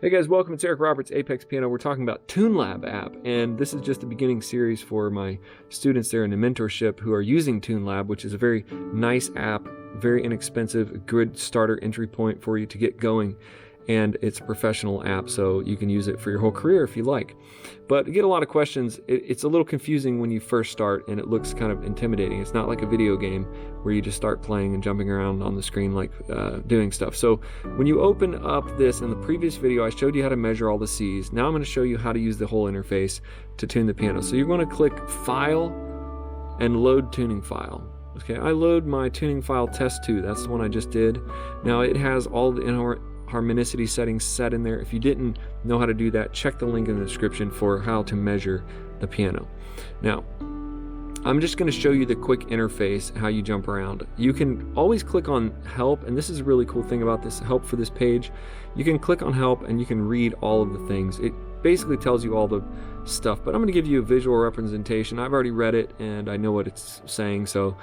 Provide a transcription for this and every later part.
Hey guys, welcome. It's Eric Roberts, Apex Piano. We're talking about TuneLab app, and this is just the beginning series for my students there in the mentorship who are using TuneLab, which is a very nice app, very inexpensive, a good starter entry point for you to get going. And it's a professional app, so you can use it for your whole career if you like. But you get a lot of questions. It's a little confusing when you first start, and it looks kind of intimidating. It's not like a video game where you just start playing and jumping around on the screen like doing stuff. So when you open up this, in the previous video I showed you how to measure all the C's. Now I'm going to show you how to use the whole interface to tune the piano. So you're going to click File and Load Tuning File. Okay, I load my tuning file test 2. That's the one I just did. Now it has all the harmonicity settings set in there. If you didn't know how to do that, check the link in the description for how to measure the piano. Now, I'm just going to show you the quick interface, how you jump around. You can always click on Help, and this is a really cool thing about this Help for this page. You can click on Help and you can read all of the things. It basically tells you all the stuff, but I'm going to give you a visual representation. I've already read it and I know what it's saying. So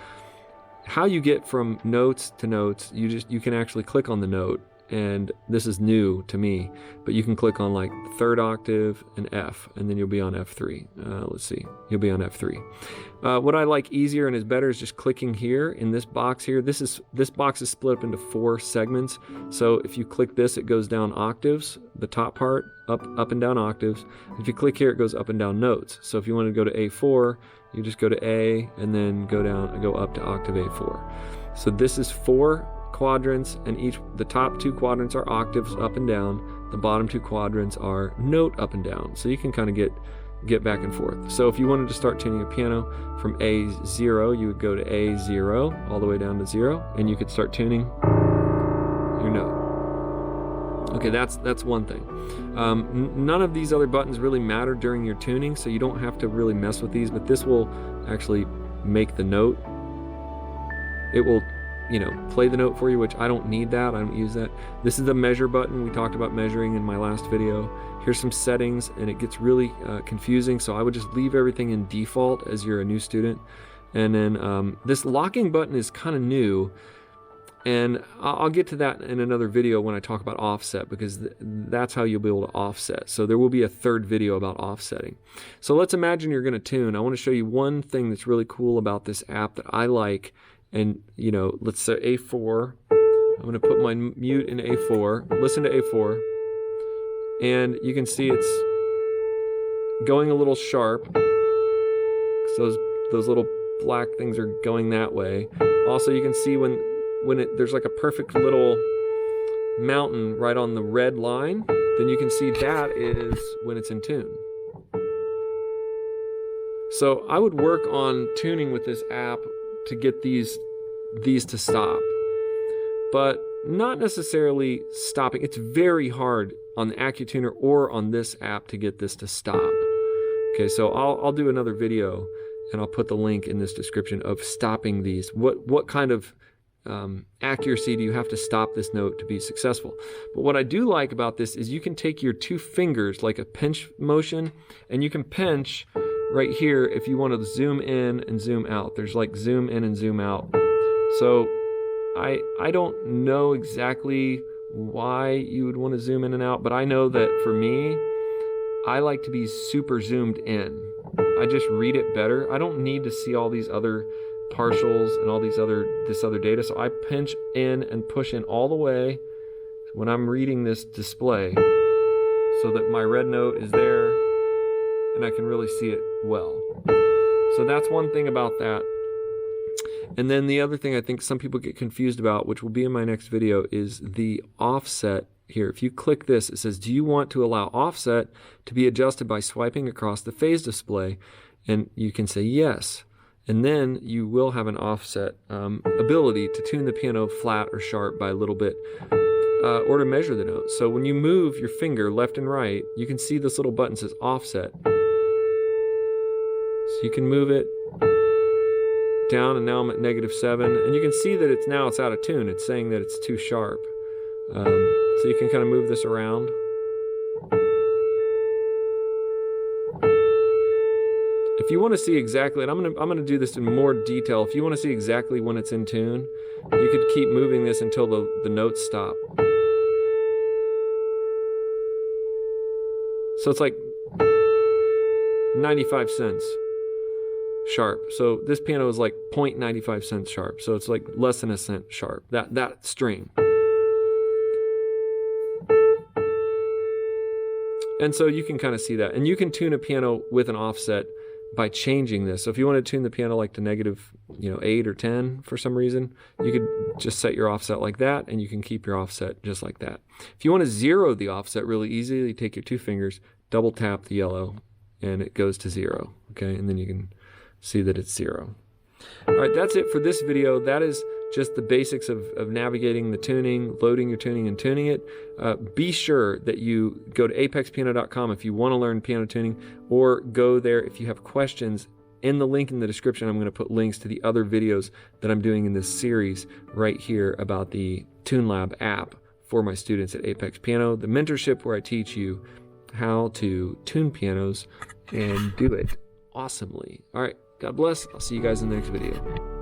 how you get from notes to notes, you can actually click on the note. And this is new to me, but you can click on like third octave and F, and then you'll be on F3. Let's see, you'll be on F3. What I like easier and is better is just clicking here in this box here. This box is split up into 4 segments. So if you click this, it goes down octaves, the top part, up and down octaves. If you click here, it goes up and down notes. So if you want to go to A4, you just go to A and then go up to octave A4. So this is 4 quadrants, and the top 2 quadrants are octaves up and down, the bottom 2 quadrants are note up and down, so you can kind of get back and forth. So if you wanted to start tuning a piano from A0, you would go to A0 all the way down to 0, and you could start tuning your note. Okay, that's one thing. None of these other buttons really matter during your tuning, so you don't have to really mess with these, but this will actually make the note. It will play the note for you, which I don't need that. I don't use that. This is the measure button. We talked about measuring in my last video. Here's some settings, and it gets really confusing, so I would just leave everything in default as you're a new student. And then this locking button is kind of new, and I'll get to that in another video when I talk about offset, because that's how you'll be able to offset. So there will be a third video about offsetting. So let's imagine you're going to tune. I want to show you one thing that's really cool about this app that I like. And let's say A4. I'm going to put my mute in A4. Listen to A4. And you can see it's going a little sharp. So those little black things are going that way. Also, you can see when there's like a perfect little mountain right on the red line, then you can see that is when it's in tune. So I would work on tuning with this app to get these to stop, but not necessarily stopping. It's very hard on the AccuTuner or on this app to get this to stop. Okay, so I'll do another video and I'll put the link in this description of stopping these. What kind of accuracy do you have to stop this note to be successful? But what I do like about this is you can take your 2 fingers like a pinch motion, and you can pinch right here if you want to zoom in and zoom out. There's like zoom in and zoom out. So I don't know exactly why you would want to zoom in and out, but I know that for me, I like to be super zoomed in. I just read it better. I don't need to see all these other partials and all this other data. So I pinch in and push in all the way when I'm reading this display so that my red note is there and I can really see it well. So that's one thing about that. And then the other thing I think some people get confused about, which will be in my next video, is the offset here. If you click this, it says, do you want to allow offset to be adjusted by swiping across the phase display? And you can say yes. And then you will have an offset ability to tune the piano flat or sharp by a little bit, or to measure the notes. So when you move your finger left and right, you can see this little button says offset. So you can move it down, and now I'm at -7, and you can see that it's out of tune. It's saying that it's too sharp. So you can kind of move this around. If you want to see exactly, and I'm gonna do this in more detail. If you want to see exactly when it's in tune, you could keep moving this until the notes stop. So it's like 95 cents sharp. So this piano is like 0.95 cents sharp. So it's like less than a cent sharp, that string. And so you can kind of see that. And you can tune a piano with an offset by changing this. So if you want to tune the piano like to negative, 8 or 10 for some reason, you could just set your offset like that, and you can keep your offset just like that. If you want to zero the offset really easily, you take your two fingers, double tap the yellow, and it goes to 0. Okay, and then you can see that it's 0. All right, that's it for this video. That is just the basics of navigating the tuning, loading your tuning and tuning it. Be sure that you go to apexpiano.com if you want to learn piano tuning, or go there if you have questions. In the link in the description, I'm going to put links to the other videos that I'm doing in this series right here about the TuneLab app for my students at Apex Piano, the mentorship where I teach you how to tune pianos and do it awesomely. All right, God bless. I'll see you guys in the next video.